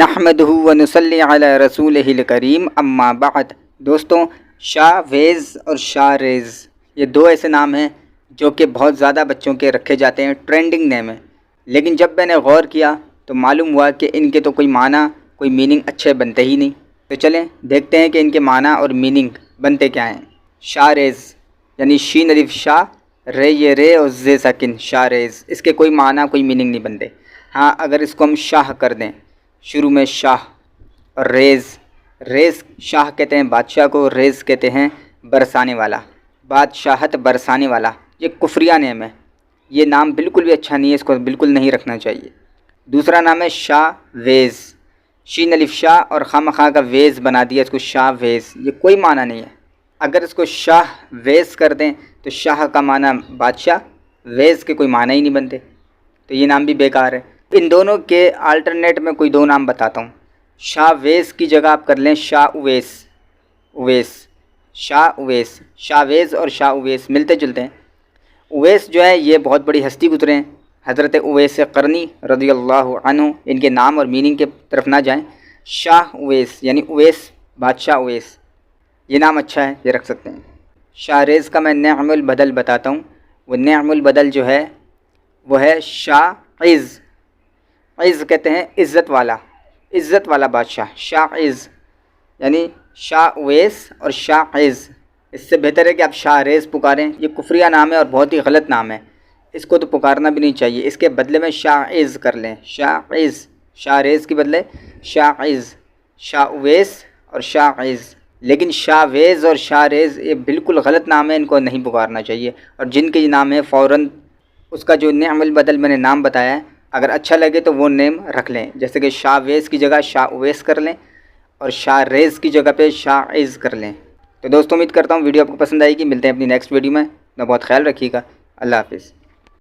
نحمدہ و نصلی علی رسولہ الکریم اما بعد۔ دوستوں، شاہ ویز اور شاہ ریز یہ دو ایسے نام ہیں جو کہ بہت زیادہ بچوں کے رکھے جاتے ہیں، ٹرینڈنگ نیم ہے۔ لیکن جب میں نے غور کیا تو معلوم ہوا کہ ان کے تو کوئی معنی کوئی میننگ اچھے بنتے ہی نہیں۔ تو چلیں دیکھتے ہیں کہ ان کے معنی اور میننگ بنتے کیا ہیں۔ شاہ ریز یعنی شین الف شاہ، رے یہ رے اور زے ساکن، شاہ ریز، اس کے کوئی معنی کوئی میننگ نہیں بنتے۔ ہاں اگر اس کو ہم شاہ کر دیں، شروع میں شاہ، اور ریز، ریز شاہ کہتے ہیں بادشاہ کو، ریز کہتے ہیں برسانے والا، بادشاہت برسانے والا، یہ کفریہ نیم ہے، یہ نام بالکل بھی اچھا نہیں ہے، اس کو بالکل نہیں رکھنا چاہیے۔ دوسرا نام ہے شاہ ویز، شین الف شاہ اور خواہ کا ویز بنا دیا اس کو شاہ ویز، یہ کوئی معنی نہیں ہے۔ اگر اس کو شاہ ویز کر دیں تو شاہ کا معنی بادشاہ، ویز کے کوئی معنی ہی نہیں بنتے، تو یہ نام بھی بیکار ہے۔ ان دونوں کے الٹرنیٹ میں کوئی دو نام بتاتا ہوں۔ شاہ ویز کی جگہ آپ کر لیں شاہ اویس، اویس، شاہ اویس، شاہ ویز اور شاہ اویس ملتے جلتے ہیں۔ اویس جو ہے یہ بہت بڑی ہستی گزرے ہیں، حضرت اویس قرنی رضی اللہ عنہ، ان کے نام اور میننگ کے طرف نہ جائیں۔ شاہ اویس یعنی اویس، بادشاہ اویس، یہ نام اچھا ہے، یہ رکھ سکتے ہیں۔ شاہ ریز کا میں نعم البدل بتاتا ہوں۔ وہ نعم البدل جو ہے وہ ہے شاہ عز، عز کہتے ہیں عزت والا، عزت والا بادشاہ، شاہ عز یعنی شاہ اویس اور شاہ عز۔ اس سے بہتر ہے کہ آپ شاہ ریز پکاریں، یہ کفریہ نام ہے اور بہت ہی غلط نام ہے، اس کو تو پکارنا بھی نہیں چاہیے۔ اس کے بدلے میں شاہ عز کر لیں، شاہ عز، شاہ ریز کے بدلے شاہ عز، شاہ اویس اور شاہ عز۔ لیکن شاہ ویز اور شاہ ریز یہ بالکل غلط نام ہے، ان کو نہیں پکارنا چاہیے۔ اور جن کے یہ نام ہے فوراً اس کا جو نعم البدل میں نے نام بتایا ہے، اگر اچھا لگے تو وہ نیم رکھ لیں، جیسے کہ شاہ ویز کی جگہ شاہ اویس کر لیں اور شاہ ریز کی جگہ پہ شاہ عز کر لیں۔ تو دوستوں امید کرتا ہوں ویڈیو آپ کو پسند آئے گی، ملتے ہیں اپنی نیکسٹ ویڈیو میں، بہت خیال رکھیے گا، اللہ حافظ۔